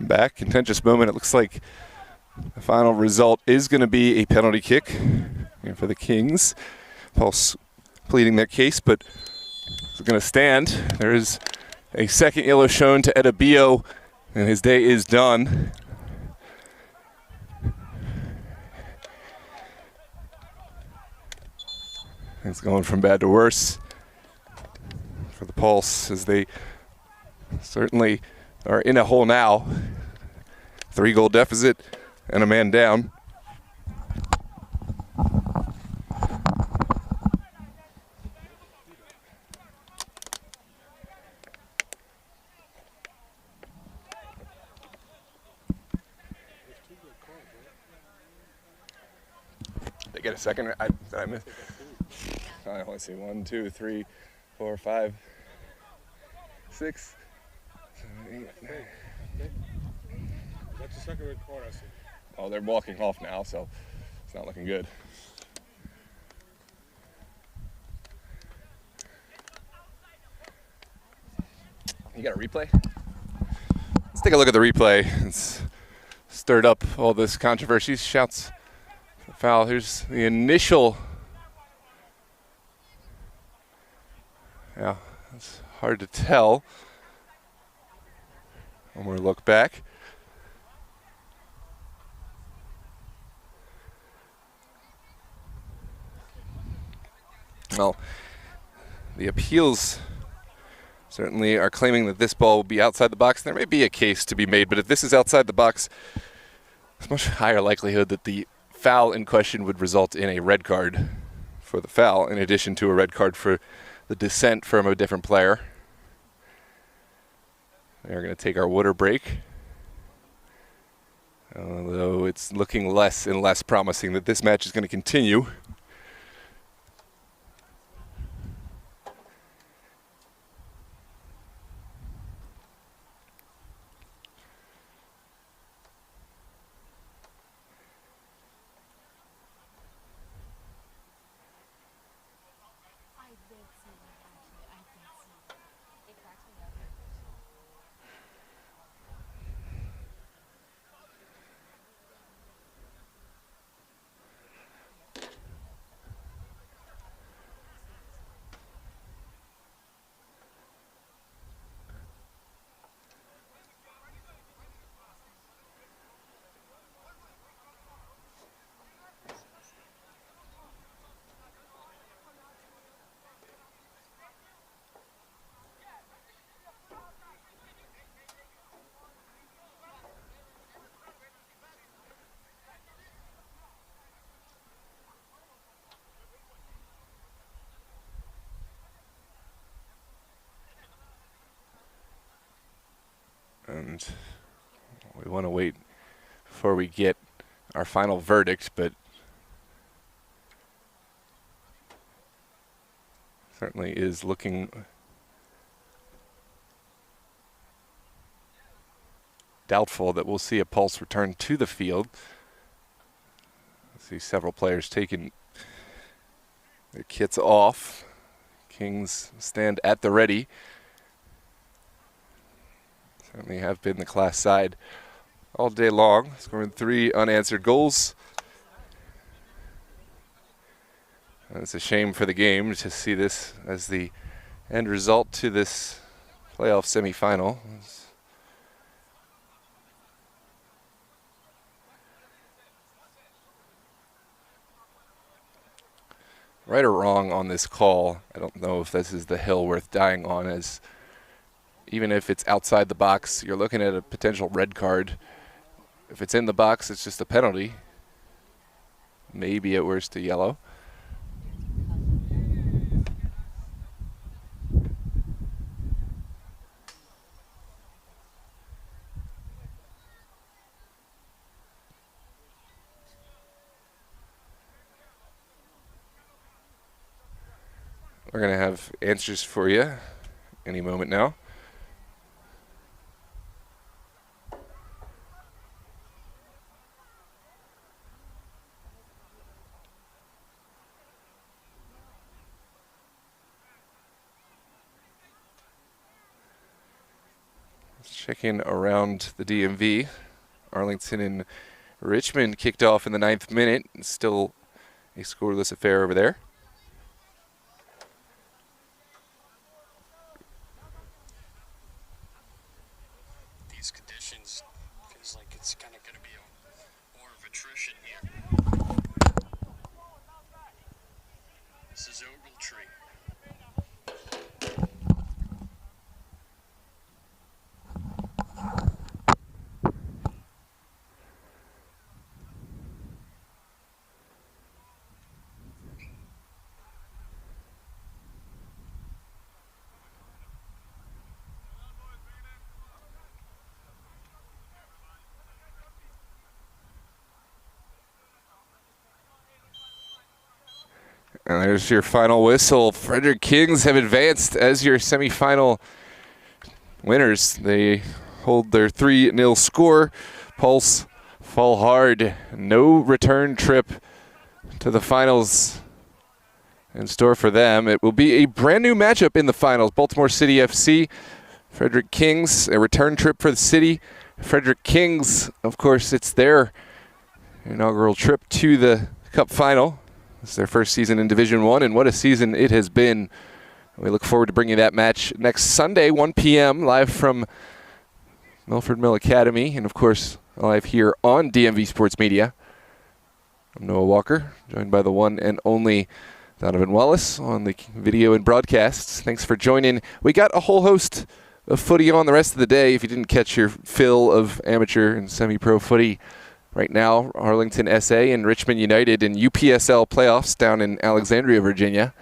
back. Contentious moment. It looks like the final result is going to be a penalty kick for the Kings. Pulse pleading their case, but it's going to stand. There is a second yellow shown to Edabio, and his day is done. Things going from bad to worse for the Pulse, as they certainly are in a hole now. 3-goal deficit and a man down. They get a second. I missed. I only see 1, 2, 3, 4, 5, 6, 7, 8, 9. That's the second red card I see. Oh, they're walking off now, so it's not looking good. You got a replay? Let's take a look at the replay. It's stirred up all this controversy. Shouts for foul. Here's the initial. Yeah, it's hard to tell. One more look back. Well, the appeals certainly are claiming that this ball will be outside the box. There may be a case to be made, but if this is outside the box, there's much higher likelihood that the foul in question would result in a red card for the foul, in addition to a red card for the dissent from a different player. They're going to take our water break, although it's looking less and less promising that this match is going to continue. And we want to wait before we get our final verdict, but certainly is looking doubtful that we'll see a Pulse return to the field. I see several players taking their kits off. Kings stand at the ready. Certainly have been the class side all day long, scoring 3 unanswered goals. And it's a shame for the game to see this as the end result to this playoff semifinal. Right or wrong on this call, I don't know if this is the hill worth dying on, as even if it's outside the box, you're looking at a potential red card. If it's in the box, it's just a penalty. Maybe at worst a yellow. We're going to have answers for you any moment now. checking around the DMV. Arlington and Richmond kicked off in the 9th minute. Still a scoreless affair over there. These conditions feels like it's kind of going to be more of attrition here. This is Ogletree. And there's your final whistle. Frederick Kings have advanced as your semifinal winners. They hold their 3-0 score. Pulse fall hard. No return trip to the finals in store for them. It will be a brand new matchup in the finals. Baltimore City FC, Frederick Kings, a return trip for the city. Frederick Kings, of course, it's their inaugural trip to the Cup final. It's their first season in Division I, and what a season it has been. We look forward to bringing that match next Sunday, 1 p.m., live from Milford Mill Academy, and of course, live here on DMV Sports Media. I'm Noah Walker, joined by the one and only Donovan Wallace on the video and broadcasts. Thanks for joining. We got a whole host of footy on the rest of the day. If you didn't catch your fill of amateur and semi-pro footy, right now, Arlington SA and Richmond United in UPSL playoffs down in Alexandria, Virginia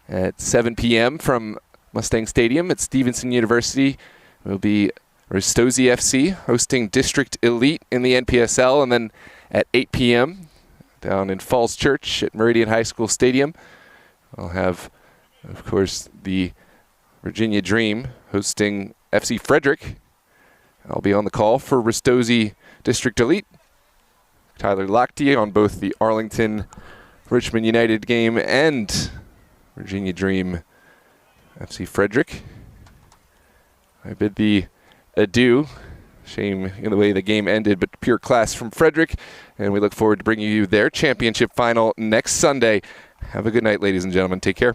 at 7 p.m. from Mustang Stadium at Stevenson University. It will be Ristosi FC hosting District Elite in the NPSL, and then at 8 p.m. down in Falls Church at Meridian High School Stadium, we'll have, of course, the Virginia Dream hosting FC Frederick. I'll be on the call for Ristosi District Elite. Tyler Lochte on both the Arlington Richmond United game and Virginia Dream FC Frederick. I bid thee adieu. Shame in the way the game ended, but pure class from Frederick. And we look forward to bringing you their championship final next Sunday. Have a good night, ladies and gentlemen. Take care.